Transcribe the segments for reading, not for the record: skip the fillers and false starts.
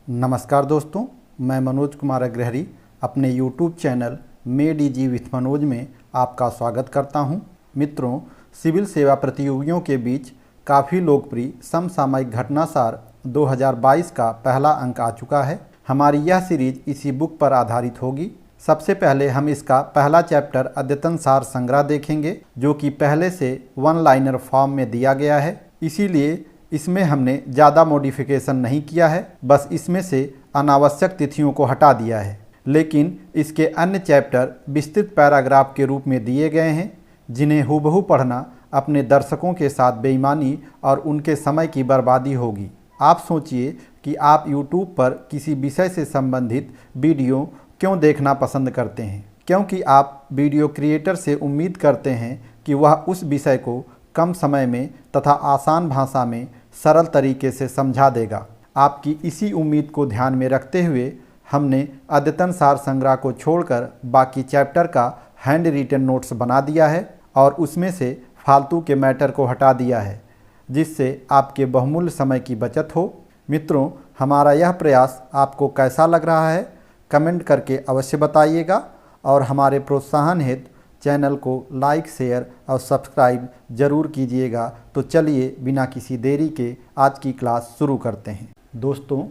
नमस्कार दोस्तों, मैं मनोज कुमार अग्रहरी अपने YouTube channel made easy with Manoj में आपका स्वागत करता हूं। मित्रों, सिविल सेवा प्रतियोगियों के बीच काफ़ी लोकप्रिय समसामयिक घटनासार 2022 का पहला अंक आ चुका है। हमारी यह सीरीज इसी बुक पर आधारित होगी। सबसे पहले हम इसका पहला चैप्टर अद्यतन सार संग्रह देखेंगे, जो कि पहले से वन लाइनर फॉर्म में दिया गया है। इसीलिए इसमें हमने ज़्यादा मॉडिफिकेशन नहीं किया है, बस इसमें से अनावश्यक तिथियों को हटा दिया है। लेकिन इसके अन्य चैप्टर विस्तृत पैराग्राफ के रूप में दिए गए हैं, जिन्हें हूबहू पढ़ना अपने दर्शकों के साथ बेईमानी और उनके समय की बर्बादी होगी। आप सोचिए कि आप YouTube पर किसी विषय से संबंधित वीडियो क्यों देखना पसंद करते हैं? क्योंकि आप वीडियो क्रिएटर से उम्मीद करते हैं कि वह उस विषय को कम समय में तथा आसान भाषा में सरल तरीके से समझा देगा। आपकी इसी उम्मीद को ध्यान में रखते हुए हमने अद्यतन सार संग्रह को छोड़कर बाकी चैप्टर का हैंड रिटन नोट्स बना दिया है और उसमें से फालतू के मैटर को हटा दिया है, जिससे आपके बहुमूल्य समय की बचत हो। मित्रों, हमारा यह प्रयास आपको कैसा लग रहा है, कमेंट करके अवश्य बताइएगा और हमारे प्रोत्साहन हेतु चैनल को लाइक, शेयर और सब्सक्राइब जरूर कीजिएगा। तो चलिए बिना किसी देरी के आज की क्लास शुरू करते हैं। दोस्तों,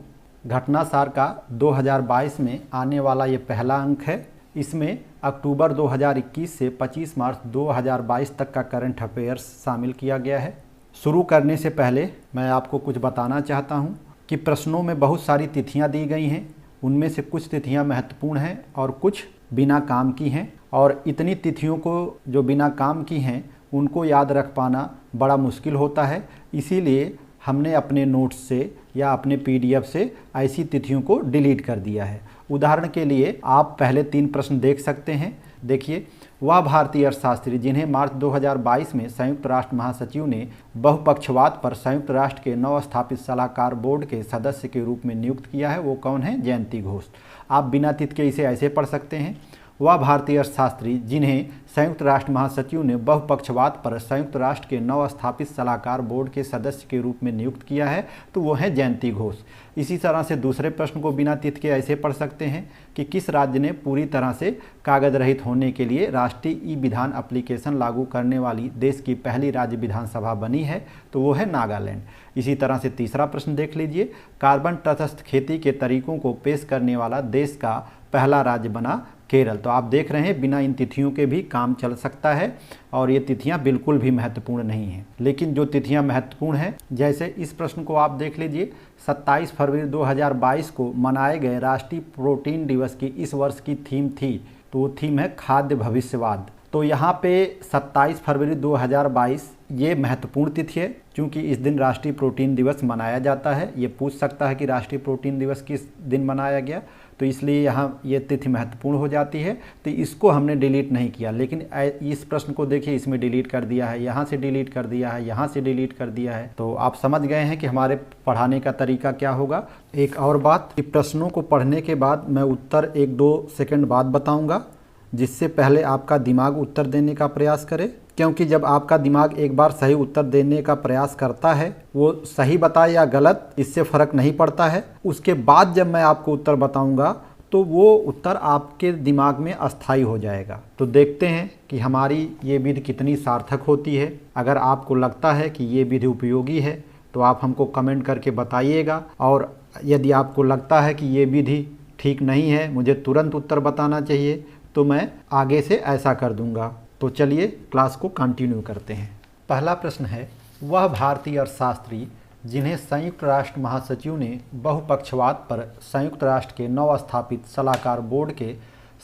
घटनासार का 2022 में आने वाला ये पहला अंक है। इसमें अक्टूबर 2021 से 25 मार्च 2022 तक का करंट अफेयर्स शामिल किया गया है। शुरू करने से पहले मैं आपको कुछ बताना चाहता हूँ कि प्रश्नों में बहुत सारी तिथियाँ दी गई हैं। उनमें से कुछ तिथियाँ महत्वपूर्ण हैं और कुछ बिना काम की हैं, और इतनी तिथियों को जो बिना काम की हैं उनको याद रख पाना बड़ा मुश्किल होता है। इसीलिए हमने अपने नोट्स से या अपने PDF से ऐसी तिथियों को डिलीट कर दिया है। उदाहरण के लिए आप पहले 3 प्रश्न देख सकते हैं। देखिए, वह भारतीय अर्थशास्त्री जिन्हें मार्च 2022 में संयुक्त राष्ट्र महासचिव ने बहुपक्षवाद पर संयुक्त राष्ट्र के नवस्थापित सलाहकार बोर्ड के सदस्य के रूप में नियुक्त किया है, वो कौन है? जयंती घोष। आप बिना तिथि के इसे ऐसे पढ़ सकते हैं। वह भारतीय अर्थशास्त्री जिन्हें संयुक्त राष्ट्र महासचिव ने बहुपक्षवाद पर संयुक्त राष्ट्र के नवस्थापित सलाहकार बोर्ड के सदस्य के रूप में नियुक्त किया है, तो वो है जयंती घोष। इसी तरह से दूसरे प्रश्न को बिना तिथि के ऐसे पढ़ सकते हैं कि किस राज्य ने पूरी तरह से कागज रहित होने के लिए राष्ट्रीय ई विधान एप्लीकेशन लागू करने वाली देश की पहली राज्य विधानसभा बनी है, तो वो है नागालैंड। इसी तरह से तीसरा प्रश्न देख लीजिए, कार्बन तटस्थ खेती के तरीकों को पेश करने वाला देश का पहला राज्य बना केरल। तो आप देख रहे हैं बिना इन तिथियों के भी काम चल सकता है और ये तिथियां बिल्कुल भी महत्वपूर्ण नहीं हैं। लेकिन जो तिथियां महत्वपूर्ण हैं, जैसे इस प्रश्न को आप देख लीजिए, 27 फरवरी 2022 को मनाए गए राष्ट्रीय प्रोटीन दिवस की इस वर्ष की थीम थी, तो वो थीम है खाद्य भविष्यवाद। तो यहाँ पे 27 फरवरी 2022 ये महत्वपूर्ण तिथि है, क्योंकि इस दिन राष्ट्रीय प्रोटीन दिवस मनाया जाता है। ये पूछ सकता है कि राष्ट्रीय प्रोटीन दिवस किस दिन मनाया गया, तो इसलिए यहाँ ये तिथि महत्वपूर्ण हो जाती है। तो इसको हमने डिलीट नहीं किया, लेकिन इस प्रश्न को देखिए, इसमें डिलीट कर दिया है, यहाँ से डिलीट कर दिया है, यहाँ से डिलीट कर दिया है। तो आप समझ गए हैं कि हमारे पढ़ाने का तरीका क्या होगा। एक और बात कि प्रश्नों को पढ़ने के बाद मैं उत्तर 1-2 सेकंड बाद बताऊँगा, जिससे पहले आपका दिमाग उत्तर देने का प्रयास करे। क्योंकि जब आपका दिमाग एक बार सही उत्तर देने का प्रयास करता है, वो सही बताए या गलत इससे फ़र्क नहीं पड़ता है। उसके बाद जब मैं आपको उत्तर बताऊंगा तो वो उत्तर आपके दिमाग में अस्थायी हो जाएगा। तो देखते हैं कि हमारी ये विधि कितनी सार्थक होती है। अगर आपको लगता है कि ये विधि उपयोगी है तो आप हमको कमेंट करके बताइएगा, और यदि आपको लगता है कि ये विधि ठीक नहीं है, मुझे तुरंत उत्तर बताना चाहिए, तो मैं आगे से ऐसा कर दूंगा। तो चलिए क्लास को कंटिन्यू करते हैं। पहला प्रश्न है, वह भारतीय अर्थशास्त्री जिन्हें संयुक्त राष्ट्र महासचिव ने बहुपक्षवाद पर संयुक्त राष्ट्र के नवस्थापित सलाहकार बोर्ड के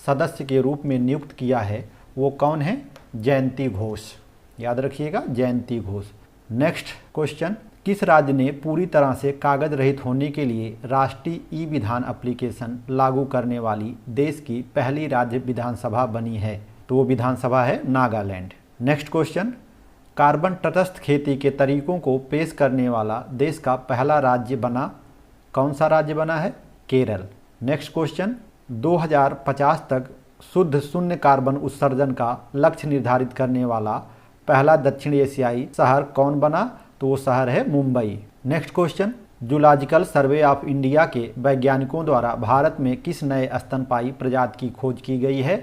सदस्य के रूप में नियुक्त किया है, वो कौन है? जयंती घोष। याद रखिएगा, जयंती घोष। नेक्स्ट क्वेश्चन, किस राज्य ने पूरी तरह से कागज रहित होने के लिए राष्ट्रीय ई विधान एप्लीकेशन लागू करने वाली देश की पहली राज्य विधानसभा बनी है? तो वो विधानसभा है नागालैंड। नेक्स्ट क्वेश्चन, कार्बन तटस्थ खेती के तरीकों को पेश करने वाला देश का पहला राज्य बना, कौन सा राज्य बना है? केरल। नेक्स्ट क्वेश्चन, 2050 तक शुद्ध शून्य कार्बन उत्सर्जन का लक्ष्य निर्धारित करने वाला पहला दक्षिण एशियाई शहर कौन बना? तो वो शहर है Mumbai. Next question, zoological survey of India के वैज्ञानिकों द्वारा भारत में किस नए स्तनपायी प्रजाति की खोज की गई है?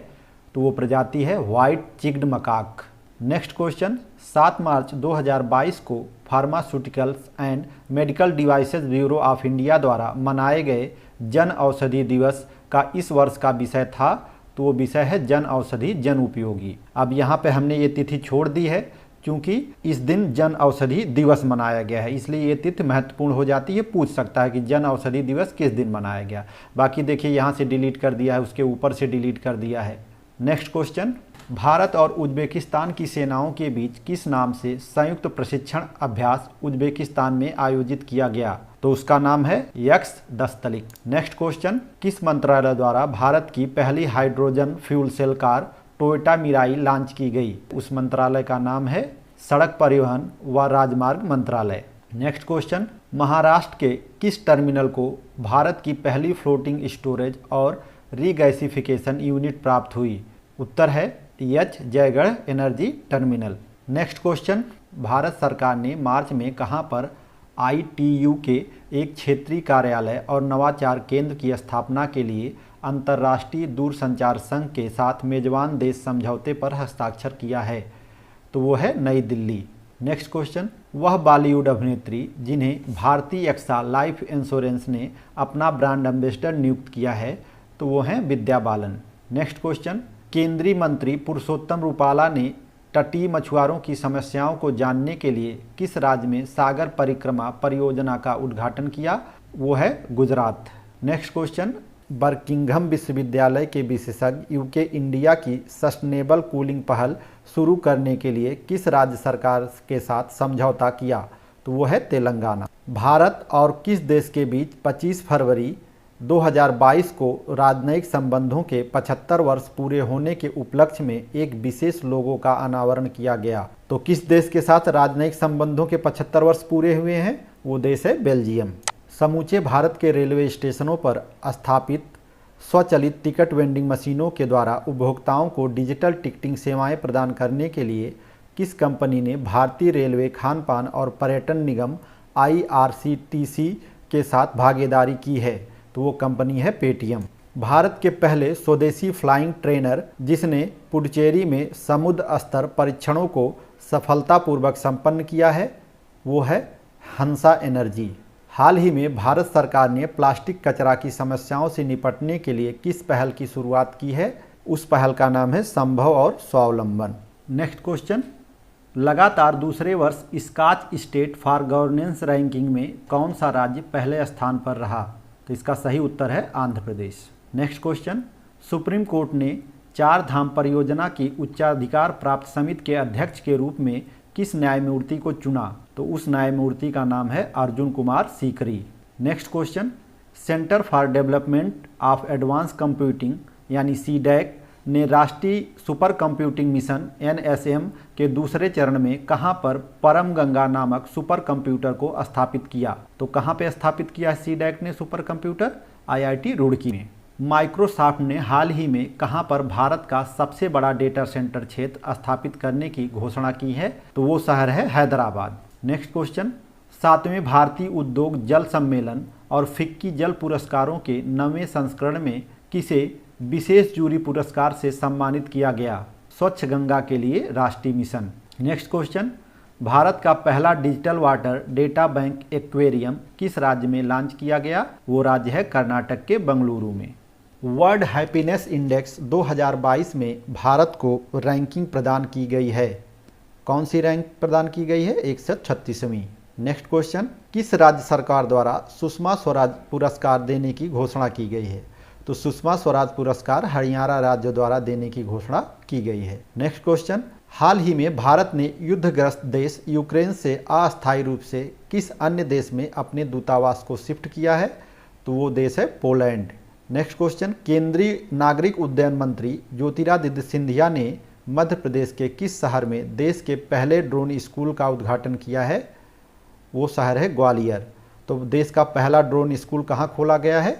तो वो प्रजाति है white cheeked macaque. Next question, 7 मार्च 2022 को pharmaceuticals and medical devices bureau of India द्वारा मनाए गए जन औषधि दिवस का इस वर्ष का विषय था। तो वो विषय है जन औषधि जन उपयोगी। अब यहाँ पे हमने ये तिथि छोड़ दी है क्योंकि इस दिन जन औषधि दिवस मनाया गया है, इसलिए ये तिथि महत्वपूर्ण हो जाती है। पूछ सकता है कि जन औषधि दिवस किस दिन मनाया गया। बाकी देखिए यहाँ से डिलीट कर दिया है, उसके ऊपर से डिलीट कर दिया है। नेक्स्ट क्वेश्चन, भारत और उज्बेकिस्तान की सेनाओं के बीच किस नाम से संयुक्त प्रशिक्षण अभ्यास उज्बेकिस्तान में आयोजित किया गया? तो उसका नाम है यक्स दस्तलिक। नेक्स्ट क्वेश्चन, किस मंत्रालय द्वारा भारत की पहली hydrogen fuel cell car Toyota Mirai launch की गई? उस मंत्रालय का नाम है सड़क परिवहन व राजमार्ग मंत्रालय। नेक्स्ट क्वेश्चन, महाराष्ट्र के किस टर्मिनल को भारत की पहली फ्लोटिंग स्टोरेज और रीगैसिफिकेशन यूनिट प्राप्त हुई? उत्तर है H Jaigarh energy terminal. Next question, Bharat सरकार ने मार्च में कहां पर ITU के एक क्षेत्रीय कार्यालय और नवाचार केंद्र की स्थापना के लिए अंतर्राष्ट्रीय दूरसंचार संघ के साथ मेजबान देश समझौते पर हस्ताक्षर किया है? तो वो है नई दिल्ली। नेक्स्ट क्वेश्चन, वह बॉलीवुड अभिनेत्री जिन्हें भारतीय एक्सा लाइफ इंश्योरेंस ने अपना ब्रांड एम्बेसडर नियुक्त किया है? तो वो हैं विद्या बालन। नेक्स्ट क्वेश्चन, केंद्रीय मंत्री पुरुषोत्तम रूपाला ने तटीय मछुआरों की समस्याओं को जानने के लिए किस राज्य में सागर परिक्रमा परियोजना का उद्घाटन किया? वो है गुजरात। नेक्स्ट क्वेश्चन, बर्किंघम विश्वविद्यालय के विशेषज्ञ यूके इंडिया की सस्टेनेबल कूलिंग पहल शुरू करने के लिए किस राज्य सरकार के साथ समझौता किया? तो वो है तेलंगाना। भारत और किस देश के बीच 25 फरवरी 2022 को राजनयिक संबंधों के 75 वर्ष पूरे होने के उपलक्ष्य में एक विशेष लोगो का अनावरण किया गया? तो किस देश के साथ राजनयिक संबंधों के 75 वर्ष पूरे हुए हैं? वो देश है बेल्जियम। समूचे भारत के रेलवे स्टेशनों पर स्थापित स्वचालित टिकट वेंडिंग मशीनों के द्वारा उपभोक्ताओं को डिजिटल टिकटिंग सेवाएं प्रदान करने के लिए किस कंपनी ने भारतीय रेलवे खान पान और पर्यटन निगम IRCTC के साथ भागीदारी की है? तो वो कंपनी है पेटीएम। भारत के पहले स्वदेशी फ्लाइंग ट्रेनर जिसने पुडुचेरी में समुद्र स्तर परीक्षणों को सफलतापूर्वक संपन्न किया है, वो है हंसा एनर्जी। हाल ही में भारत सरकार ने प्लास्टिक कचरा की समस्याओं से निपटने के लिए किस पहल की शुरुआत की है? उस पहल का नाम है संभव और स्वावलंबन। नेक्स्ट क्वेश्चन, लगातार दूसरे वर्ष Skoch state for governance ranking में कौन सा राज्य पहले स्थान पर रहा? तो इसका सही उत्तर है Andhra Pradesh. Next question, supreme court ने 4 धाम परियोजना की उच्चाधिकार प्राप्त समिति के अध्यक्ष के रूप में किस न्यायमूर्ति को चुना? तो उस न्यायमूर्ति का नाम है Arjun Kumar Sikri. Next question, centre for development of advance computing यानी CDAC ने राष्ट्रीय सुपर कंप्यूटिंग मिशन NSM के दूसरे चरण में कहां पर परम गंगा नामक सुपर कंप्यूटर को स्थापित किया? तो कहां पे स्थापित किया CDAC ने सुपर कंप्यूटर? IIT रुड़की में। माइक्रोसॉफ्ट ने हाल ही में कहां पर भारत का सबसे बड़ा डेटा सेंटर क्षेत्र स्थापित करने की घोषणा की है? तो वो शहर है हैदराबाद। नेक्स्ट क्वेश्चन, 7वें भारतीय उद्योग जल सम्मेलन और फिक्की जल पुरस्कारों के 9वें संस्करण में किसे विशेष जूरी पुरस्कार से सम्मानित किया गया? स्वच्छ गंगा के लिए राष्ट्रीय मिशन। नेक्स्ट क्वेश्चन, भारत का पहला digital water data bank aquarium किस राज्य में लॉन्च किया गया? वो राज्य है कर्नाटक के बेंगलुरु में। वर्ल्ड हैप्पीनेस इंडेक्स 2022 में भारत को रैंकिंग प्रदान की गई है। कौन सी रैंक प्रदान की गई है? 136वीं। नेक्स्ट क्वेश्चन, किस राज्य सरकार द्वारा सुषमा स्वराज पुरस्कार देने की घोषणा की गई है? तो सुषमा स्वराज पुरस्कार हरियाणा राज्य द्वारा देने की घोषणा की गई है। नेक्स्ट क्वेश्चन, हाल ही में भारत ने युद्धग्रस्त देश यूक्रेन से अस्थायी रूप से किस अन्य देश में अपने दूतावास को शिफ्ट किया है? तो वो देश है पोलैंड। नेक्स्ट क्वेश्चन, केंद्रीय नागरिक उड्डयन मंत्री ज्योतिरादित्य सिंधिया ने मध्य प्रदेश के किस शहर में देश के पहले ड्रोन स्कूल का उद्घाटन किया है? वो शहर है ग्वालियर। तो देश का पहला ड्रोन स्कूल कहाँ खोला गया है?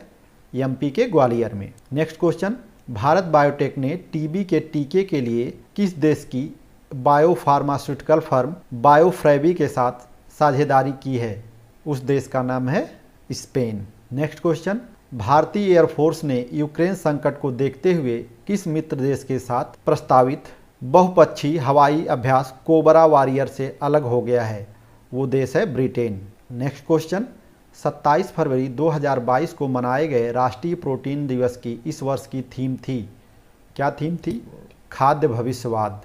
MP के ग्वालियर में। नेक्स्ट क्वेश्चन, भारत बायोटेक ने टीबी के टीके के लिए किस देश की बायोफार्मास्यूटिकल फर्म बायोफ्रेवी के साथ साझेदारी की है? उस देश का नाम है स्पेन। नेक्स्ट क्वेश्चन, भारतीय एयरफोर्स ने यूक्रेन संकट को देखते हुए किस मित्र देश के साथ प्रस्तावित बहुपक्षीय हवाई अभ्यास कोबरा वॉरियर से अलग हो गया है? वो देश है ब्रिटेन। नेक्स्ट क्वेश्चन, 27 फरवरी 2022 को मनाए गए राष्ट्रीय प्रोटीन दिवस की इस वर्ष की थीम थी, क्या थीम थी? खाद्य भविष्यवाद।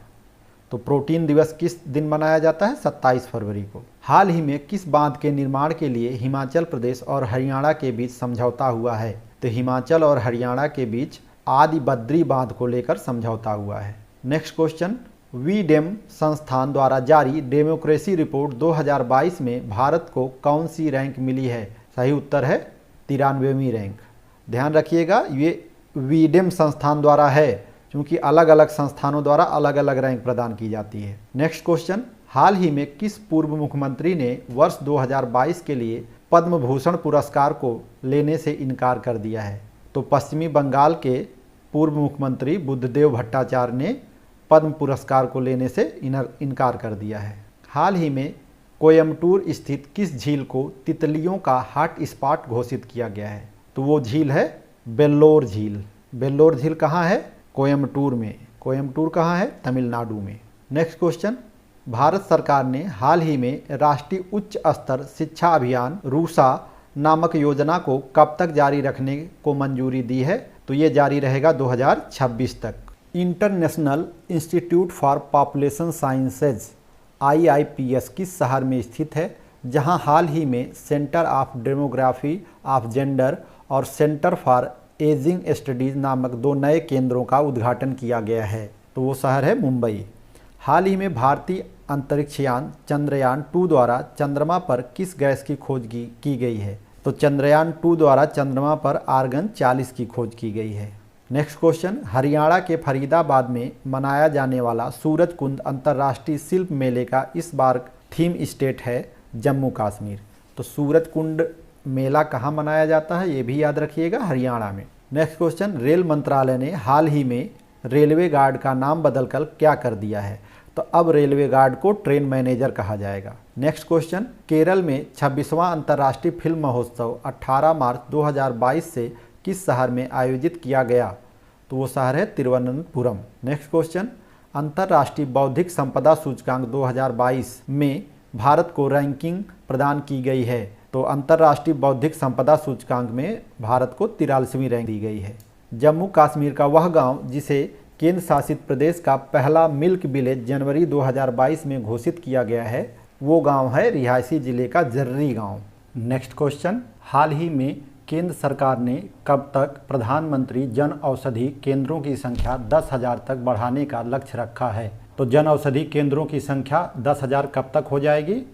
तो प्रोटीन दिवस किस दिन मनाया जाता है? 27 फरवरी को। हाल ही में किस बांध के निर्माण के लिए हिमाचल प्रदेश और हरियाणा के बीच समझौता हुआ है? तो हिमाचल और हरियाणा के बीच आदि बद्री बांध को लेकर समझौता हुआ है। नेक्स्ट क्वेश्चन, वीडेम संस्थान द्वारा जारी डेमोक्रेसी रिपोर्ट 2022 में भारत को कौन सी रैंक मिली है? सही उत्तर है 93वीं रैंक। ध्यान रखिएगा, ये वीडेम संस्थान द्वारा है, क्योंकि अलग अलग संस्थानों द्वारा अलग अलग रैंक प्रदान की जाती है। नेक्स्ट क्वेश्चन, हाल ही में किस पूर्व मुख्यमंत्री ने वर्ष 2022 के लिए पद्म भूषण पुरस्कार को लेने से इनकार कर दिया है? तो पश्चिमी बंगाल के पूर्व मुख्यमंत्री बुद्धदेव भट्टाचार्य ने पद्म पुरस्कार को लेने से इनकार कर दिया है। हाल ही में कोयम्बटूर स्थित किस झील को तितलियों का हॉट स्पॉट घोषित किया गया है? तो वो झील है वेल्लोर झील। वेल्लोर झील कहाँ है? कोयम्बटूर में। कोयम्बटूर कहाँ है? तमिलनाडु में। नेक्स्ट क्वेश्चन, भारत सरकार ने हाल ही में राष्ट्रीय उच्च स्तर शिक्षा अभियान रूसा नामक योजना को कब तक जारी रखने को मंजूरी दी है? तो ये जारी रहेगा 2026 तक। International institute for population sciences IIPS किस शहर में स्थित है, जहां हाल ही में centre of demography of gender और सेंटर फॉर एजिंग स्टडीज नामक 2 नए केंद्रों का उद्घाटन किया गया है? तो वो शहर है मुंबई। हाल ही में भारतीय अंतरिक्ष यान चंद्रयान 2 द्वारा चंद्रमा पर किस गैस की खोज की गई है? तो चंद्रयान 2 द्वारा चंद्रमा पर आर्गन 40 की खोज की गई है। नेक्स्ट क्वेश्चन, हरियाणा के फरीदाबाद में मनाया जाने वाला सूरज कुंड अंतर्राष्ट्रीय शिल्प मेले का इस बार थीम स्टेट है जम्मू कश्मीर। तो सूरज कुंड मेला कहाँ मनाया जाता है? ये भी याद रखिएगा, हरियाणा में। नेक्स्ट क्वेश्चन, रेल मंत्रालय ने हाल ही में रेलवे गार्ड का नाम बदलकर क्या कर दिया है? तो अब रेलवे गार्ड को ट्रेन मैनेजर कहा जाएगा। नेक्स्ट क्वेश्चन, केरल में 26वां अंतर्राष्ट्रीय फिल्म महोत्सव 18 मार्च 2022 से किस शहर में आयोजित किया गया? तो वो शहर है तिरुवनंतपुरम। नेक्स्ट क्वेश्चन, अंतर्राष्ट्रीय बौद्धिक संपदा सूचकांक 2022 में भारत को रैंकिंग प्रदान की गई है। तो अंतर्राष्ट्रीय बौद्धिक संपदा सूचकांक में भारत को 43वीं रैंक दी गई है। जम्मू कश्मीर का वह गांव जिसे केंद्र शासित प्रदेश का पहला मिल्क विलेज जनवरी 2022 में घोषित किया गया है, वो गांव है रिहायशी जिले का जर्री गांव। नेक्स्ट क्वेश्चन, हाल ही में केंद्र सरकार ने कब तक प्रधानमंत्री जन औषधि केंद्रों की संख्या 10,000 तक बढ़ाने का लक्ष्य रखा है? तो जन औषधि केंद्रों की संख्या 10,000 कब तक हो जाएगी?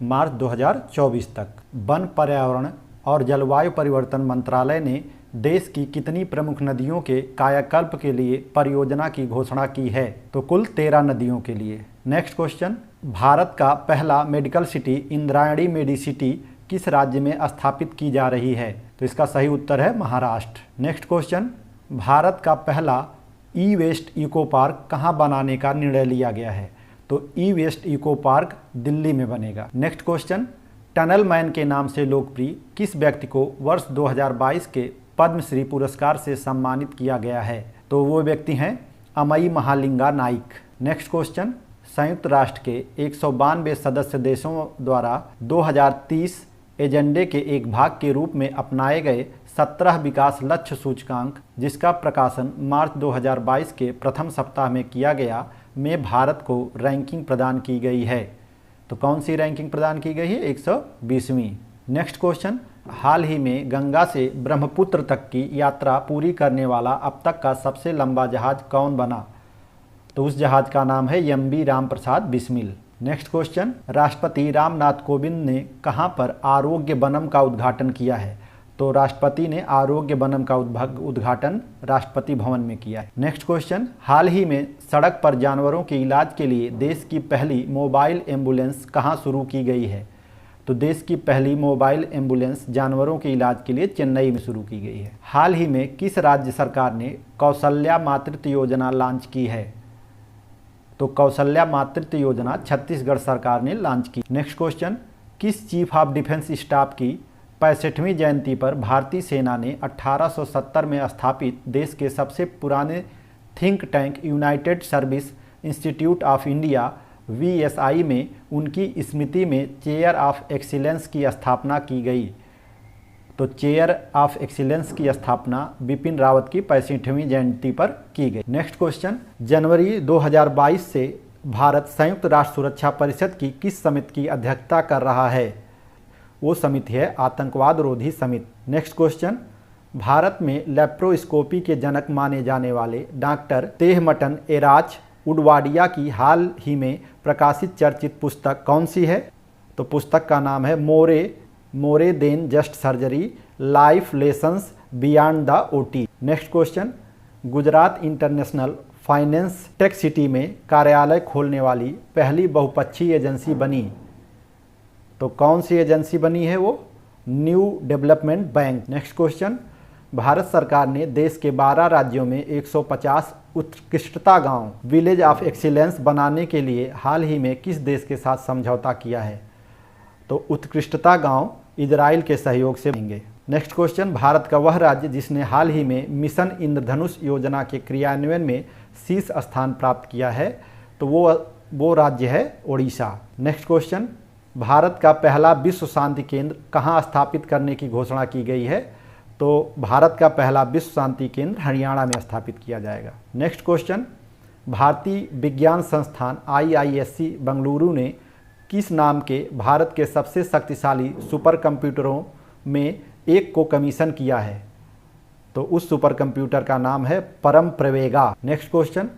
मार्च 2024 तक। वन, पर्यावरण और जलवायु परिवर्तन मंत्रालय ने देश की कितनी प्रमुख नदियों के कायाकल्प के लिए परियोजना की घोषणा की है? तो कुल 13 नदियों के लिए। नेक्स्ट क्वेश्चन, भारत का पहला मेडिकल सिटी इंद्रायणी मेडिसिटी किस राज्य में स्थापित की जा रही है? तो इसका सही उत्तर है महाराष्ट्र। नेक्स्ट क्वेश्चन, भारत का पहला ई वेस्ट इको पार्क कहाँ बनाने का निर्णय लिया गया है? तो ई वेस्ट इको पार्क दिल्ली में बनेगा। नेक्स्ट क्वेश्चन, टनल मैन के नाम से लोकप्रिय किस व्यक्ति को वर्ष 2022 के पद्मश्री पुरस्कार से सम्मानित किया गया है? तो वो व्यक्ति हैं अमई महालिंगा नाइक। नेक्स्ट क्वेश्चन, संयुक्त राष्ट्र के 192 सदस्य देशों द्वारा 2030 एजेंडे के एक भाग के रूप में अपनाए गए 17 विकास लक्ष्य सूचकांक, जिसका प्रकाशन मार्च 2022 के प्रथम सप्ताह में किया गया, में भारत को रैंकिंग प्रदान की गई है। तो कौन सी रैंकिंग प्रदान की गई है? 120वीं। नेक्स्ट क्वेश्चन, हाल ही में गंगा से ब्रह्मपुत्र तक की यात्रा पूरी करने वाला अब तक का सबसे लंबा जहाज कौन बना? तो उस जहाज का नाम है MV Ramprasad Bismil. Next question, राष्ट्रपति रामनाथ कोविंद ने कहां पर आरोग्य वनम का उद्घाटन किया है? तो राष्ट्रपति ने आरोग्य वनम का उद्घाटन राष्ट्रपति भवन में किया है। नेक्स्ट क्वेश्चन, हाल ही में सड़क पर जानवरों के इलाज के लिए देश की पहली मोबाइल एम्बुलेंस कहां शुरू की गई है? तो देश की पहली मोबाइल एम्बुलेंस जानवरों के इलाज के लिए चेन्नई में शुरू की गई है। हाल ही में किस राज्य सरकार ने कौशल्या मातृत्व योजना लॉन्च की है? तो कौशल्या मातृत्व योजना छत्तीसगढ़ सरकार ने लॉन्च की। नेक्स्ट क्वेश्चन, किस चीफ ऑफ डिफेंस स्टाफ की 65वीं जयंती पर भारतीय सेना ने 1870 में स्थापित देश के सबसे पुराने think tank United service institute of India VSI में उनकी स्मृति में चेयर ऑफ एक्सीलेंस की स्थापना की गई? तो चेयर ऑफ एक्सीलेंस की स्थापना बिपिन रावत की 65वीं जयंती पर की गई। नेक्स्ट क्वेश्चन, जनवरी 2022 से भारत संयुक्त राष्ट्र सुरक्षा परिषद की किस समिति की अध्यक्षता कर रहा है? वो समिति है आतंकवाद रोधी समिति। नेक्स्ट क्वेश्चन, भारत में लेप्रोस्कोपी के जनक माने जाने वाले डॉक्टर तेहमटन एराज उडवाडिया की हाल ही में प्रकाशित चर्चित पुस्तक कौन सी है? तो पुस्तक का नाम है more than just surgery, life lessons beyond the OT। Next question, Gujarat international finance tech city में कार्यालय खोलने वाली पहली बहुपक्षीय एजेंसी बनी? तो कौन सी एजेंसी बनी है वो? New development bank. Next question, Bharat सरकार ने देश के 12 राज्यों में 150 उत्कृष्टता गांव विलेज ऑफ एक्सीलेंस बनाने के लिए हाल ही में किस देश के साथ समझौता किया है? तो उत्कृष्टता गांव इजराइल के सहयोग से बनेंगे। नेक्स्ट क्वेश्चन, भारत का वह राज्य जिसने हाल ही में मिशन इंद्रधनुष योजना के क्रियान्वयन में शीर्ष स्थान प्राप्त किया है? तो वो राज्य है ओडिशा। नेक्स्ट क्वेश्चन, भारत का पहला विश्व शांति केंद्र कहाँ स्थापित करने की घोषणा की गई है? तो भारत का पहला विश्व शांति केंद्र हरियाणा में स्थापित किया जाएगा। नेक्स्ट क्वेश्चन, भारतीय विज्ञान संस्थान IISc बेंगलुरु ने किस नाम के भारत के सबसे शक्तिशाली सुपर कंप्यूटरों में एक को कमीशन किया है? तो उस सुपर कंप्यूटर का नाम है परम प्रवेगा। नेक्स्ट क्वेश्चन,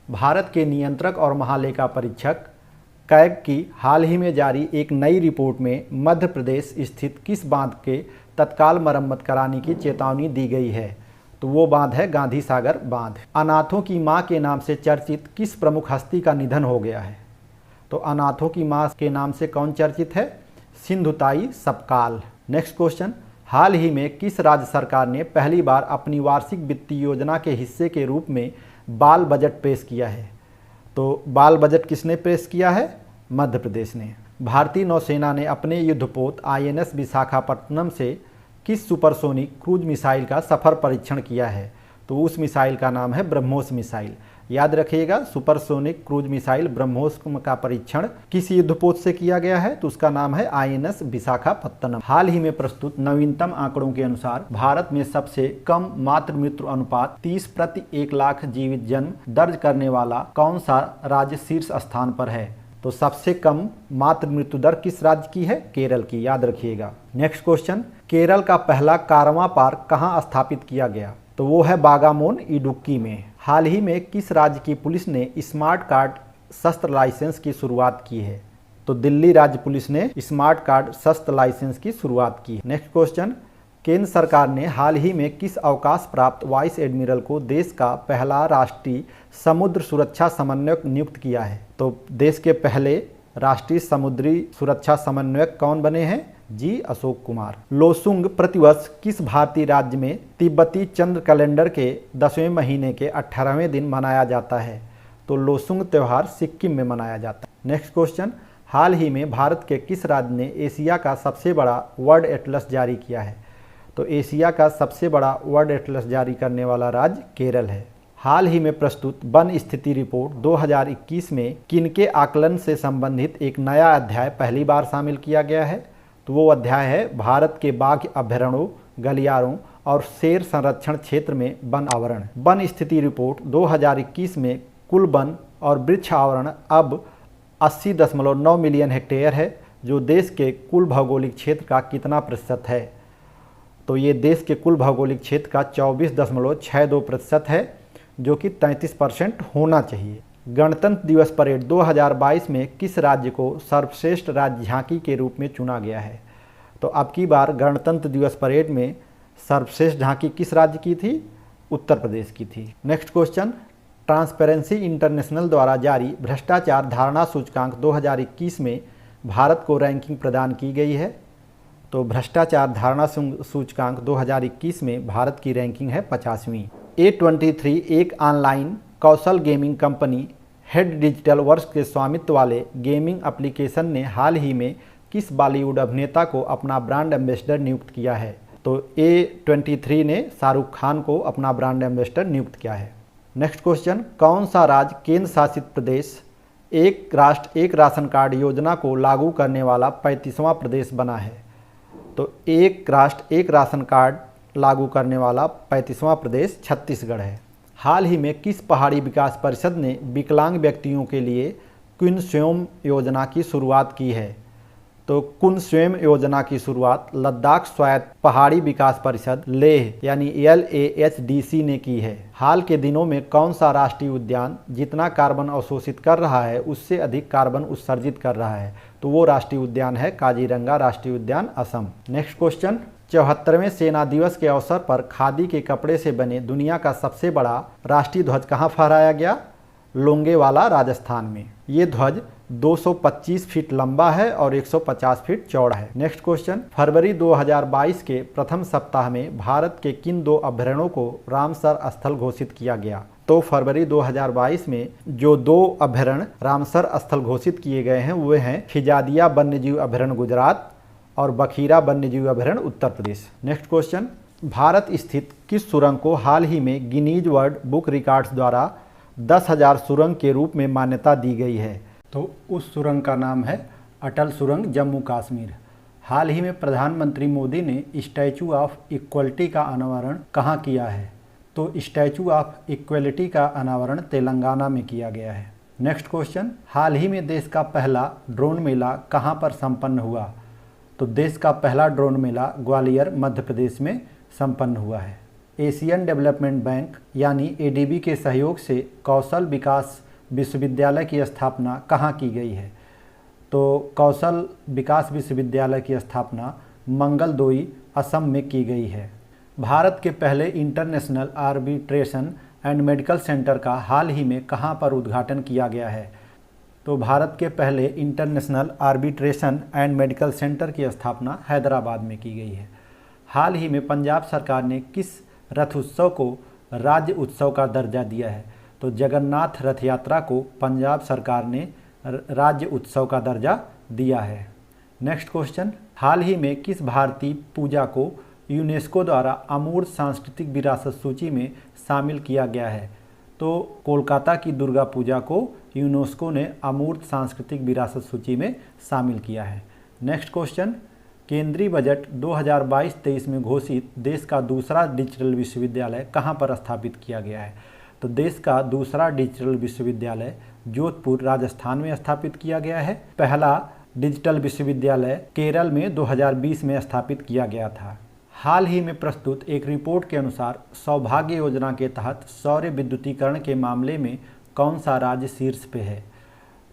भारत के नियंत्रक और महालेखा परीक्षक कैग की हाल ही में जारी एक नई रिपोर्ट में मध्य प्रदेश स्थित किस बांध के तत्काल मरम्मत कराने की चेतावनी दी गई है? तो वो बांध है गांधी सागर बांध। अनाथों की मां के नाम से चर्चित किस प्रमुख हस्ती का निधन हो गया है? तो अनाथों की मां के नाम से कौन चर्चित है? सिंधुताई सपकाल। नेक्स्ट क्वेश्चन, हाल ही में किस राज्य सरकार ने पहली बार अपनी वार्षिक वित्तीय योजना के हिस्से के रूप में बाल बजट पेश किया है? तो बाल बजट किसने पेश किया है? मध्य प्रदेश ने। भारतीय नौसेना ने अपने युद्धपोत INS विशाखापट्टनम से किस सुपरसोनिक क्रूज मिसाइल का सफल परीक्षण किया है? तो उस मिसाइल का नाम है ब्रह्मोस मिसाइल। याद रखिएगा, सुपरसोनिक क्रूज मिसाइल ब्रह्मोस का परीक्षण किस युद्धपोत से किया गया है? तो उसका नाम है INS विशाखापट्टनम। हाल ही में प्रस्तुत नवीनतम आंकड़ों के अनुसार भारत में सबसे कम मातृ मृत्यु अनुपात 30 प्रति 1 लाख जीवित जन्म दर्ज करने वाला कौन सा राज्य शीर्ष स्थान पर है? तो सबसे कम मातृ मृत्यु दर किस राज्य की है? केरल की, याद रखिएगा। नेक्स्ट क्वेश्चन, केरल का पहला कारवां पार्क कहाँ स्थापित किया गया? तो वो है बागामोन इडुक्की में। हाल ही में किस राज्य की पुलिस ने स्मार्ट कार्ड शस्त्र लाइसेंस की शुरुआत की है? तो दिल्ली राज्य पुलिस ने स्मार्ट कार्ड शस्त्र लाइसेंस की शुरुआत की है। नेक्स्ट क्वेश्चन, केंद्र सरकार ने हाल ही में किस अवकाश प्राप्त वाइस एडमिरल को देश का पहला राष्ट्रीय समुद्र सुरक्षा समन्वयक नियुक्त किया है? तो देश के पहले राष्ट्रीय समुद्री सुरक्षा समन्वयक कौन बने हैं? जी अशोक कुमार। लोसुंग प्रतिवर्ष किस भारतीय राज्य में तिब्बती चंद्र कैलेंडर के 10वें महीने के 18वें दिन मनाया जाता है? तो लोसुंग त्यौहार सिक्किम में मनाया जाता है। नेक्स्ट क्वेश्चन, हाल ही में भारत के किस राज्य ने एशिया का सबसे बड़ा वर्ल्ड एटलस जारी किया है? तो एशिया का सबसे बड़ा वर्ल्ड एटलस जारी करने वाला राज्य केरल है। हाल ही में प्रस्तुत वन स्थिति रिपोर्ट 2021 में किनके आकलन से संबंधित एक नया अध्याय पहली बार शामिल किया गया है? तो वो अध्याय है भारत के बाघ अभयारण्यों, गलियारों और शेर संरक्षण क्षेत्र में वन आवरण। वन स्थिति रिपोर्ट 2021 में कुल वन और वृक्ष आवरण अब 80.9 मिलियन हेक्टेयर है, जो देश के कुल भौगोलिक क्षेत्र का कितना प्रतिशत है? तो ये देश के कुल भौगोलिक क्षेत्र का 24.62% है, जो कि 33% होना चाहिए। गणतंत्र दिवस परेड 2022 में किस राज्य को सर्वश्रेष्ठ राज्य झांकी के रूप में चुना गया है? तो अब की बार गणतंत्र दिवस परेड में सर्वश्रेष्ठ झांकी किस राज्य की थी? उत्तर प्रदेश की थी। नेक्स्ट क्वेश्चन, ट्रांसपेरेंसी इंटरनेशनल द्वारा जारी भ्रष्टाचार धारणा सूचकांक 2021 में भारत को रैंकिंग प्रदान की गई है। तो भ्रष्टाचार धारणा सूचकांक 2021 में भारत की रैंकिंग है 50वीं। A23 एक ऑनलाइन कौशल gaming company head digital works के स्वामित्व वाले गेमिंग एप्लीकेशन ने हाल ही में किस बॉलीवुड अभिनेता को अपना ब्रांड एम्बेसडर नियुक्त किया है? तो A23 ने शाहरुख खान को अपना ब्रांड एम्बेसडर नियुक्त किया है। नेक्स्ट क्वेश्चन, कौन सा राज्य केंद्र शासित प्रदेश एक राष्ट्र एक राशन कार्ड योजना को लागू करने वाला 35वां प्रदेश बना है? तो एक राष्ट्र एक राशन कार्ड लागू करने वाला 35वां प्रदेश छत्तीसगढ़ है। हाल ही में किस पहाड़ी विकास परिषद ने विकलांग व्यक्तियों के लिए कुन स्वयं योजना की शुरुआत की है? तो कुन स्वयं योजना की शुरुआत लद्दाख स्वायत्त पहाड़ी विकास परिषद लेह यानी LAHDC ने की है। हाल के दिनों में कौन सा राष्ट्रीय उद्यान जितना कार्बन अवशोषित कर रहा है उससे अधिक कार्बन उत्सर्जित कर रहा है? तो वो राष्ट्रीय उद्यान है काजीरंगा राष्ट्रीय उद्यान, असम। नेक्स्ट क्वेश्चन, 74वें सेना दिवस के अवसर पर खादी के कपड़े से बने दुनिया का सबसे बड़ा राष्ट्रीय ध्वज कहाँ फहराया गया? लोंगेवाला, राजस्थान में। ये ध्वज 225 फीट लंबा है और 150 फीट चौड़ा है। नेक्स्ट क्वेश्चन, फरवरी 2022 के प्रथम सप्ताह में भारत के किन 2 अभ्यारण्यों को रामसर स्थल घोषित किया गया? तो फरवरी 2022 में जो 2 अभ्यारण्य रामसर स्थल घोषित किए गए हैं वे हैं खिजादिया वन्यजीव अभ्यारण्य गुजरात और बखीरा वन्यजीव अभ्यारण्य उत्तर प्रदेश। नेक्स्ट क्वेश्चन, भारत स्थित किस सुरंग को हाल ही में गिनीज वर्ल्ड बुक रिकॉर्ड्स द्वारा 10,000 सुरंग के रूप में मान्यता दी गई है? तो उस सुरंग का नाम है अटल सुरंग, जम्मू कश्मीर। हाल ही में प्रधानमंत्री मोदी ने स्टैचू ऑफ इक्वलिटी का अनावरण कहाँ किया है? तो स्टैचू ऑफ इक्वलिटी का अनावरण तेलंगाना में किया गया है। नेक्स्ट क्वेश्चन, हाल ही में देश का पहला ड्रोन मेला कहाँ पर संपन्न हुआ? तो देश का पहला ड्रोन मेला ग्वालियर, मध्य प्रदेश में संपन्न हुआ है। एशियन डेवलपमेंट बैंक यानी ADB के सहयोग से कौशल विकास विश्वविद्यालय की स्थापना कहाँ की गई है? तो कौशल विकास विश्वविद्यालय की स्थापना मंगलदोई, असम में की गई है। भारत के पहले international arbitration and medical centre का हाल ही में कहाँ पर उद्घाटन किया गया है? तो भारत के पहले international arbitration and medical centre की स्थापना हैदराबाद में की गई है। हाल ही में पंजाब सरकार ने किस रथ उत्सव को राज्य उत्सव का दर्जा दिया है? तो जगन्नाथ रथ यात्रा को पंजाब सरकार ने राज्य उत्सव का दर्जा दिया है। नेक्स्ट क्वेश्चन, हाल ही में किस भारतीय पूजा को यूनेस्को द्वारा अमूर्त सांस्कृतिक विरासत सूची में शामिल किया गया है? तो कोलकाता की दुर्गा पूजा को यूनेस्को ने अमूर्त सांस्कृतिक विरासत सूची में शामिल किया है। नेक्स्ट क्वेश्चन, केंद्रीय बजट 2022-23 में घोषित देश का दूसरा डिजिटल विश्वविद्यालय कहाँ पर स्थापित किया गया है? तो देश का दूसरा डिजिटल विश्वविद्यालय जोधपुर, राजस्थान में स्थापित किया गया है। पहला डिजिटल विश्वविद्यालय केरल में 2020 में स्थापित किया गया था। हाल ही में प्रस्तुत एक रिपोर्ट के अनुसार सौभाग्य योजना के तहत सौर विद्युतीकरण के मामले में कौन सा राज्य शीर्ष पे है?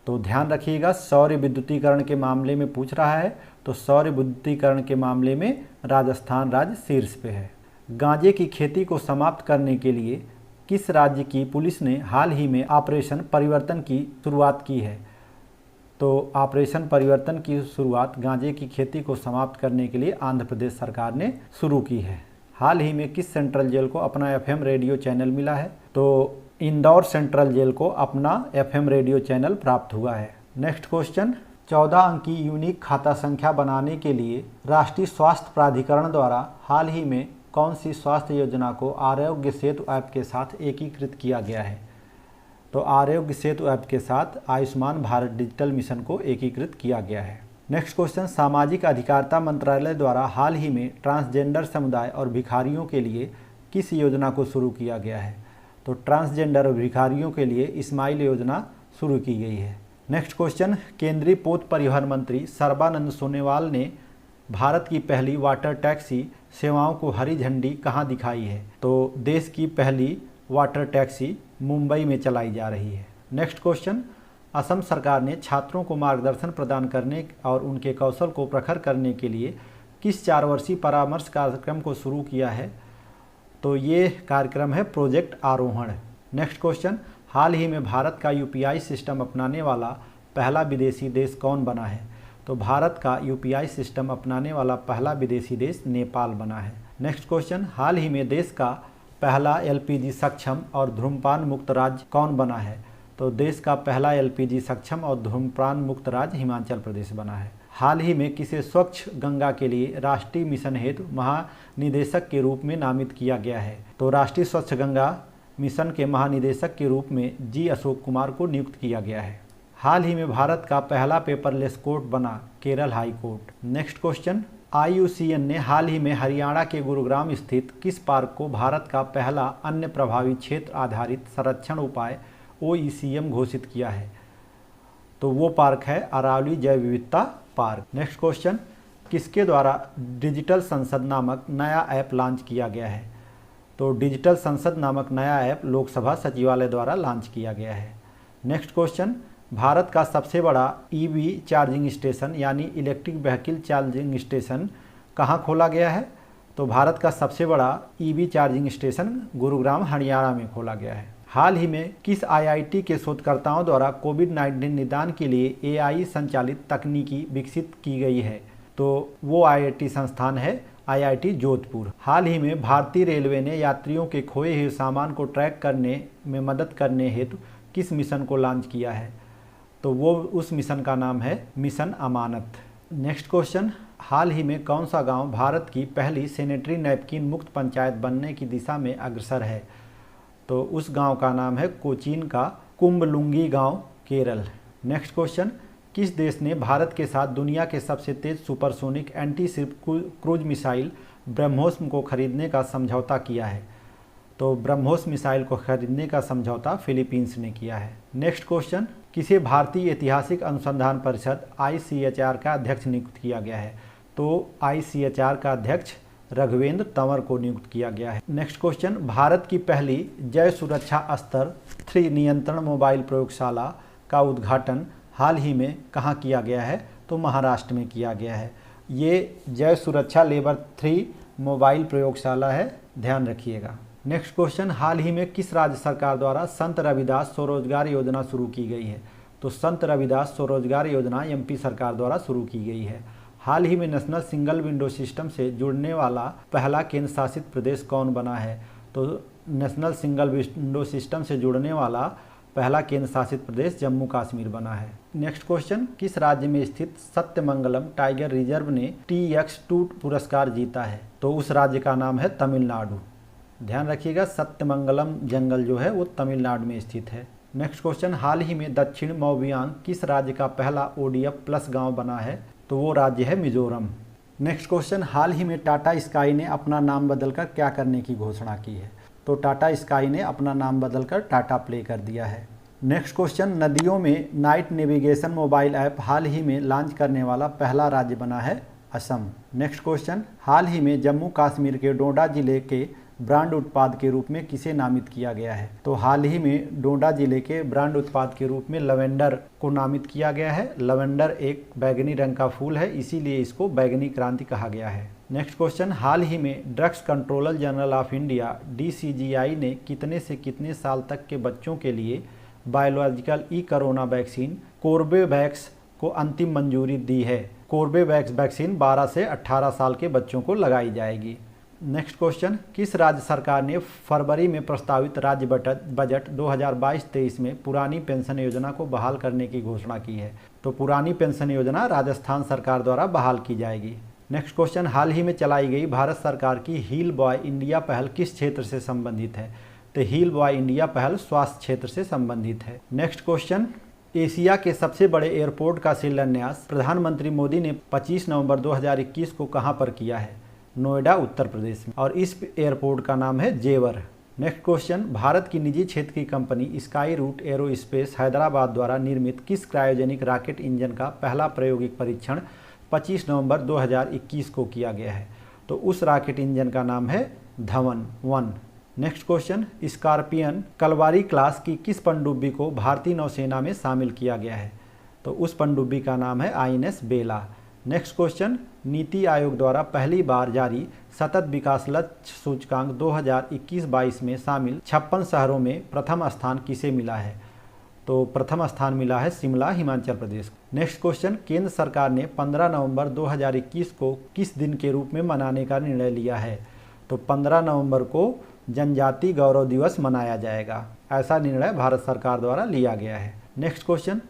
तो ध्यान रखिएगा, सौर विद्युतीकरण के मामले में पूछ रहा है तो सौर विद्युतीकरण के मामले में राजस्थान राज्य शीर्ष पे है। गांजे की खेती को समाप्त करने के लिए किस राज्य की पुलिस ने हाल ही में ऑपरेशन परिवर्तन की शुरुआत की है? तो ऑपरेशन परिवर्तन की शुरुआत गांजे की खेती को समाप्त करने के लिए आंध्र प्रदेश सरकार ने शुरू की है। हाल ही में किस सेंट्रल जेल को अपना FM रेडियो चैनल मिला है? तो इंदौर सेंट्रल जेल को अपना FM रेडियो चैनल प्राप्त हुआ है। नेक्स्ट क्वेश्चन, 14 अंकी यूनिक खाता संख्या बनाने के लिए राष्ट्रीय स्वास्थ्य प्राधिकरण द्वारा हाल ही में कौन सी स्वास्थ्य योजना को आरोग्य सेतु ऐप के साथ एकीकृत किया गया है? तो आरोग्य सेतु ऐप के साथ आयुष्मान भारत डिजिटल मिशन को एकीकृत किया गया है। नेक्स्ट क्वेश्चन, सामाजिक अधिकारिता मंत्रालय द्वारा हाल ही में ट्रांसजेंडर समुदाय और भिखारियों के लिए किस योजना को शुरू किया गया है? तो ट्रांसजेंडर और भिखारियों के लिए स्माइल योजना शुरू की गई है। नेक्स्ट क्वेश्चन, केंद्रीय पोत परिवहन मंत्री सर्बानंद सोनोवाल ने भारत की पहली वाटर टैक्सी सेवाओं को हरी झंडी कहाँ दिखाई है? तो देश की पहली वाटर टैक्सी मुंबई में चलाई जा रही है। नेक्स्ट क्वेश्चन, असम सरकार ने छात्रों को मार्गदर्शन प्रदान करने और उनके कौशल को प्रखर करने के लिए किस 4 वर्षीय परामर्श कार्यक्रम को शुरू किया है? तो ये कार्यक्रम है प्रोजेक्ट आरोहण। नेक्स्ट क्वेश्चन, हाल ही में भारत का UPI सिस्टम अपनाने वाला पहला विदेशी देश कौन बना है? तो भारत का UPI सिस्टम अपनाने वाला पहला विदेशी देश नेपाल बना है। नेक्स्ट क्वेश्चन, हाल ही में देश का पहला LPG सक्षम और धूम्रपान मुक्त राज्य कौन बना है? तो देश का पहला LPG सक्षम और धूम्रपान मुक्त राज्य हिमाचल प्रदेश बना है। हाल ही में किसे स्वच्छ गंगा के लिए राष्ट्रीय मिशन हेतु महानिदेशक के रूप में नामित किया गया है? तो राष्ट्रीय स्वच्छ गंगा मिशन के महानिदेशक के रूप में जी अशोक कुमार को नियुक्त किया गया है। हाल ही में भारत का पहला पेपरलेस कोर्ट बना Kerala high court. Next question, IUCN ने हाल ही में हरियाणा के गुरुग्राम स्थित किस पार्क को भारत का पहला अन्य प्रभावी क्षेत्र आधारित संरक्षण उपाय OECM घोषित किया है? तो वो पार्क है अरावली जैव विविधता पार्क। नेक्स्ट क्वेश्चन, किसके द्वारा डिजिटल संसद नामक नया ऐप लॉन्च किया गया है? तो डिजिटल संसद नामक नया ऐप लोकसभा सचिवालय द्वारा लॉन्च किया गया है। नेक्स्ट क्वेश्चन, भारत का सबसे बड़ा EV चार्जिंग स्टेशन यानी इलेक्ट्रिक व्हीकल चार्जिंग स्टेशन कहाँ खोला गया है? तो भारत का सबसे बड़ा EV charging station Gurugram Haryana में खोला गया है। हाल ही में किस IIT के शोधकर्ताओं द्वारा कोविड-19 निदान के लिए AI संचालित तकनीकी विकसित की गई है? तो वो IIT संस्थान है IIT जोधपुर। हाल ही में भारतीय रेलवे ने यात्रियों के खोए हुए सामान को ट्रैक करने में मदद करने हेतु किस मिशन को लॉन्च किया है? तो वो उस मिशन का नाम है मिशन अमानत। नेक्स्ट क्वेश्चन, हाल ही में कौन सा गांव भारत की पहली सैनिटरी नैपकिन मुक्त पंचायत बनने की दिशा में अग्रसर है? तो उस गांव का नाम है कोचीन का कुंबलुंगी गांव, केरल। नेक्स्ट क्वेश्चन, किस देश ने भारत के साथ दुनिया के सबसे तेज supersonic anti ship cruise missile BrahMos को खरीदने का समझौता किया है? तो ब्रह्मोस मिसाइल को खरीदने का समझौता फिलीपींस ने किया है। नेक्स्ट क्वेश्चन, किसे भारतीय ऐतिहासिक अनुसंधान परिषद ICHR का अध्यक्ष नियुक्त किया गया है? तो ICHR का अध्यक्ष रघुवेंद्र तंवर को नियुक्त किया गया है। नेक्स्ट क्वेश्चन, भारत की पहली जय सुरक्षा स्तर 3 नियंत्रण मोबाइल प्रयोगशाला का उद्घाटन हाल ही में कहाँ किया गया है? तो महाराष्ट्र में किया गया है। ये जय सुरक्षा लेवल 3 मोबाइल प्रयोगशाला है, ध्यान रखिएगा। नेक्स्ट क्वेश्चन, हाल ही में किस राज्य सरकार द्वारा संत रविदास स्वरोजगार योजना शुरू की गई है? तो संत रविदास स्वरोजगार योजना MP सरकार द्वारा शुरू की गई है। हाल ही में नेशनल सिंगल विंडो सिस्टम से जुड़ने वाला पहला केंद्र शासित प्रदेश कौन बना है? तो नेशनल सिंगल विंडो सिस्टम से जुड़ने वाला पहला केंद्र शासित प्रदेश जम्मू कश्मीर बना है। नेक्स्ट क्वेश्चन, किस राज्य में स्थित सत्यमंगलम टाइगर रिजर्व ने TX2 पुरस्कार जीता है? तो उस राज्य का नाम है तमिलनाडु। ध्यान रखिएगा, सत्यमंगलम जंगल जो है वो तमिलनाडु में स्थित है। नेक्स्ट क्वेश्चन, हाल ही में दक्षिण मोबियांग किस राज्य का पहला ODF प्लस गांव बना है? तो वो राज्य है मिजोरम। नेक्स्ट क्वेश्चन, हाल ही में टाटा स्काई ने अपना नाम बदलकर क्या करने की घोषणा की है? तो टाटा स्काई ने अपना नाम बदलकर टाटा प्ले कर दिया है। नेक्स्ट क्वेश्चन, नदियों में नाइट नेविगेशन मोबाइल ऐप हाल ही में लॉन्च करने वाला पहला राज्य बना है असम। नेक्स्ट क्वेश्चन, हाल ही में जम्मू कश्मीर के डोडा जिले के ब्रांड उत्पाद के रूप में किसे नामित किया गया है? तो हाल ही में डोडा जिले के ब्रांड उत्पाद के रूप में लवेंडर को नामित किया गया है। लवेंडर एक बैगनी रंग का फूल है, इसीलिए इसको बैगनी क्रांति कहा गया है। नेक्स्ट क्वेश्चन, हाल ही में drugs controller general of India DCGI ने कितने से कितने साल तक के बच्चों के लिए बायोलॉजिकल कोरोना वैक्सीन कोर्बेवैक्स को अंतिम मंजूरी दी है? कोर्बेवैक्स वैक्सीन 12 से 18 साल के बच्चों को लगाई जाएगी। नेक्स्ट क्वेश्चन, किस राज्य सरकार ने फरवरी में प्रस्तावित राज्य बजट 2022-23 में पुरानी पेंशन योजना को बहाल करने की घोषणा की है? तो पुरानी पेंशन योजना राजस्थान सरकार द्वारा बहाल की जाएगी। नेक्स्ट क्वेश्चन, हाल ही में चलाई गई भारत सरकार की हील बॉय इंडिया पहल किस क्षेत्र से संबंधित है? तो हील बॉय इंडिया पहल स्वास्थ्य क्षेत्र से संबंधित है। नेक्स्ट क्वेश्चन, एशिया के सबसे बड़े एयरपोर्ट का शिलान्यास प्रधानमंत्री मोदी ने 25 नवंबर 2021 को कहां पर किया है? नोएडा, उत्तर प्रदेश में, और इस एयरपोर्ट का नाम है जेवर। नेक्स्ट क्वेश्चन, भारत की निजी क्षेत्र की कंपनी स्काई रूट एरोस्पेस हैदराबाद द्वारा निर्मित किस क्रायोजेनिक रॉकेट इंजन का पहला प्रायोगिक परीक्षण 25 नवंबर 2021 को किया गया है? तो उस रॉकेट इंजन का नाम है Dhawan 1। Next question, scorpion Kalwari class की किस पनडुब्बी को भारतीय नौसेना में शामिल किया गया है? तो उस पनडुब्बी का नाम है INS बेला। नेक्स्ट क्वेश्चन, नीति आयोग द्वारा पहली बार जारी सतत विकास लक्ष्य सूचकांक 2021-22 में शामिल 56 शहरों में प्रथम स्थान किसे मिला है? तो प्रथम स्थान मिला है शिमला, हिमाचल प्रदेश। नेक्स्ट क्वेश्चन, केंद्र सरकार ने 15 नवंबर 2021 को किस दिन के रूप में मनाने का निर्णय लिया है? तो 15 नवंबर को जनजाति गौरव दिवस मनाया जाएगा। ऐसा निर्णय भारत सरकार द्वारा लिया गया है। नेक्स्ट क्वेश्चन,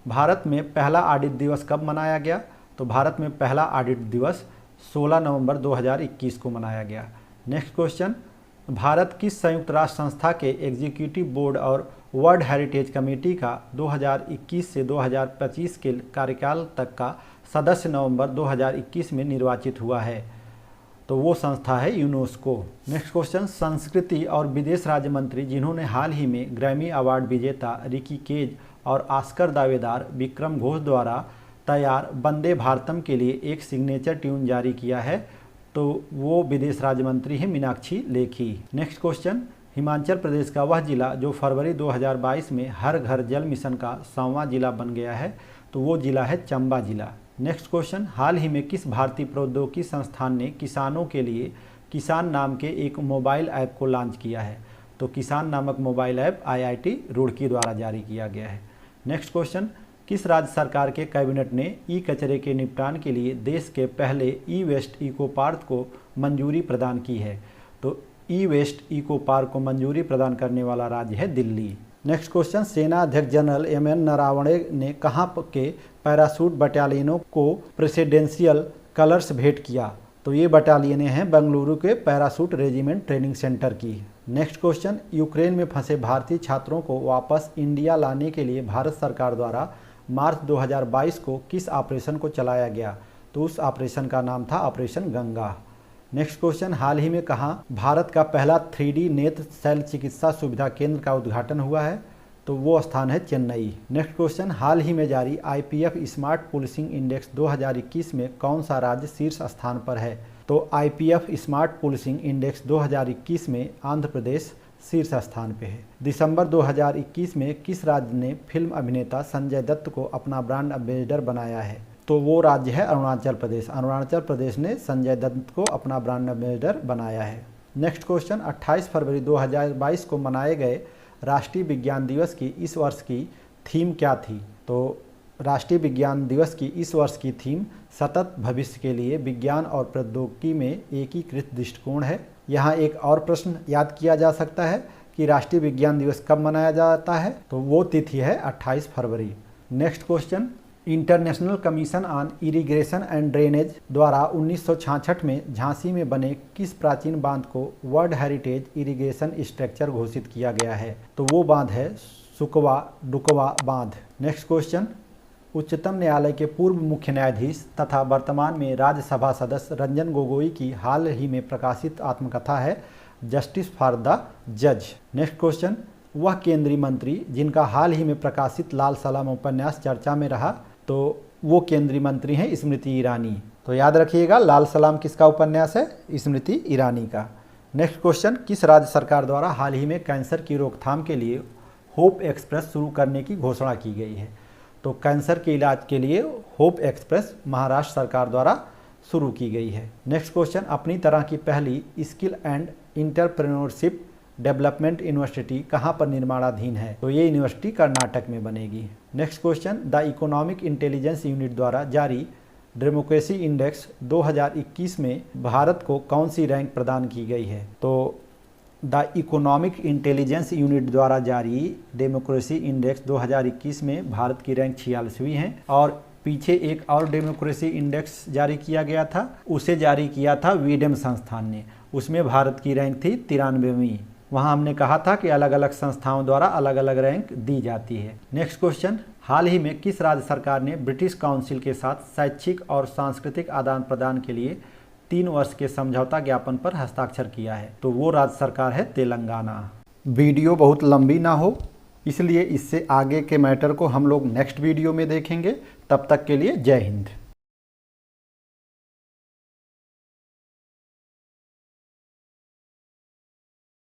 भारत में पहला ऑडिट दिवस कब मनाया गया? तो भारत में पहला ऑडिट दिवस 16 नवंबर 2021 को मनाया गया। नेक्स्ट क्वेश्चन, भारत किस संयुक्त राष्ट्र संस्था के एग्जीक्यूटिव बोर्ड और वर्ल्ड हेरिटेज कमेटी का 2021 से 2025 के कार्यकाल तक का सदस्य नवंबर 2021 में निर्वाचित हुआ है? तो वो संस्था है यूनेस्को। नेक्स्ट क्वेश्चन, संस्कृति और विदेश राज्य मंत्री जिन्होंने हाल ही में ग्रैमी अवार्ड विजेता रिकी केज और ऑस्कर दावेदार विक्रम घोष द्वारा तैयार वंदे भारतम के लिए एक सिग्नेचर ट्यून जारी किया है, तो वो विदेश राज्य मंत्री हैं मीनाक्षी लेखी। नेक्स्ट क्वेश्चन, हिमाचल प्रदेश का वह जिला जो फरवरी 2022 में हर घर जल मिशन का 100वां जिला बन गया है, तो वो जिला है चंबा जिला। नेक्स्ट क्वेश्चन, हाल ही में किस भारतीय प्रौद्योगिकी संस्थान ने किसानों के लिए किसान नाम के एक मोबाइल ऐप को लॉन्च किया है? तो किसान नामक मोबाइल ऐप IIT रुड़की द्वारा जारी किया गया है। नेक्स्ट क्वेश्चन, किस राज्य सरकार के कैबिनेट ने ई कचरे के निपटान के लिए देश के पहले ई वेस्ट इको पार्क को मंजूरी प्रदान की है? तो ई वेस्ट इको पार्क को मंजूरी प्रदान करने वाला राज्य है दिल्ली। नेक्स्ट क्वेश्चन, सेना अध्यक्ष जनरल MN नरावणे ने कहां के पैराशूट बटालियनों को प्रेसिडेंशियल कलर्स भेंट किया? तो ये बटालियनें हैं बेंगलुरु के पैराशूट रेजिमेंट ट्रेनिंग सेंटर की। नेक्स्ट क्वेश्चन, यूक्रेन में फंसे भारतीय छात्रों को वापस इंडिया लाने के लिए भारत सरकार द्वारा मार्च 2022 को किस ऑपरेशन को चलाया गया? तो उस ऑपरेशन का नाम था ऑपरेशन गंगा। नेक्स्ट क्वेश्चन, हाल ही में कहां भारत का पहला 3D नेत्र शल्य चिकित्सा सुविधा केंद्र का उद्घाटन हुआ है? तो वो स्थान है चेन्नई। नेक्स्ट क्वेश्चन, हाल ही में जारी IPF स्मार्ट पुलिसिंग इंडेक्स 2021 में कौन सा राज्य शीर्ष स्थान पर है? तो IPF स्मार्ट पुलिसिंग इंडेक्स 2021 में आंध्र प्रदेश शीर्ष स्थान पे है। दिसंबर 2021 में किस राज्य ने फिल्म अभिनेता संजय दत्त को अपना ब्रांड एम्बेसडर बनाया है? तो वो राज्य है अरुणाचल प्रदेश। अरुणाचल प्रदेश ने संजय दत्त को अपना ब्रांड एम्बेसडर बनाया है। नेक्स्ट क्वेश्चन, 28 फरवरी 2022 को मनाए गए राष्ट्रीय विज्ञान दिवस की इस वर्ष की थीम क्या थी? तो राष्ट्रीय विज्ञान दिवस की इस वर्ष की थीम सतत भविष्य के लिए विज्ञान और प्रौद्योगिकी में एकीकृत दृष्टिकोण है। यहाँ एक और प्रश्न याद किया जा सकता है कि राष्ट्रीय विज्ञान दिवस कब मनाया जाता है? तो वो तिथि है 28 फरवरी। Next question, international commission on irrigation and drainage द्वारा 1966 में झांसी में बने किस प्राचीन बांध को वर्ल्ड हेरिटेज इरिगेशन स्ट्रक्चर घोषित किया गया है? तो वो बांध है सुकवा डुकवा बांध। नेक्स्ट क्वेश्चन, उच्चतम न्यायालय के पूर्व मुख्य न्यायाधीश तथा वर्तमान में राज्यसभा सदस्य रंजन गोगोई की हाल ही में प्रकाशित आत्मकथा है जस्टिस फॉर द जज। नेक्स्ट क्वेश्चन, वह केंद्रीय मंत्री जिनका हाल ही में प्रकाशित लाल सलाम उपन्यास चर्चा में रहा, तो वो केंद्रीय मंत्री हैं स्मृति ईरानी। तो याद रखिएगा लाल सलाम किसका उपन्यास है? स्मृति ईरानी का। नेक्स्ट क्वेश्चन, किस राज्य सरकार द्वारा हाल ही में कैंसर की रोकथाम के लिए होप एक्सप्रेस शुरू करने की घोषणा की गई है? तो कैंसर के इलाज के लिए होप एक्सप्रेस महाराष्ट्र सरकार द्वारा शुरू की गई है। नेक्स्ट क्वेश्चन, अपनी तरह की पहली skill and entrepreneurship development university कहाँ पर निर्माणाधीन है? तो ये यूनिवर्सिटी कर्नाटक में बनेगी। Next question, the economic intelligence unit द्वारा जारी डेमोक्रेसी इंडेक्स 2021 में भारत को कौन सी रैंक प्रदान की गई है? तो द इकोनॉमिक इंटेलिजेंस यूनिट द्वारा जारी डेमोक्रेसी इंडेक्स 2021 में भारत की रैंक 46वीं है। और पीछे एक और डेमोक्रेसी इंडेक्स जारी किया गया था, उसे जारी किया था वीडेम संस्थान ने, उसमें भारत की रैंक थी 93वीं। वहाँ हमने कहा था कि अलग अलग संस्थाओं द्वारा अलग अलग रैंक दी जाती है। नेक्स्ट क्वेश्चन, हाल ही में किस राज्य सरकार ने ब्रिटिश काउंसिल के साथ शैक्षिक और सांस्कृतिक आदान प्रदान के लिए 3 वर्ष के समझौता ज्ञापन पर हस्ताक्षर किया है? तो वो राज्य सरकार है तेलंगाना। वीडियो बहुत लंबी ना हो इसलिए इससे आगे के मैटर को हम लोग नेक्स्ट वीडियो में देखेंगे। तब तक के लिए जय हिंद।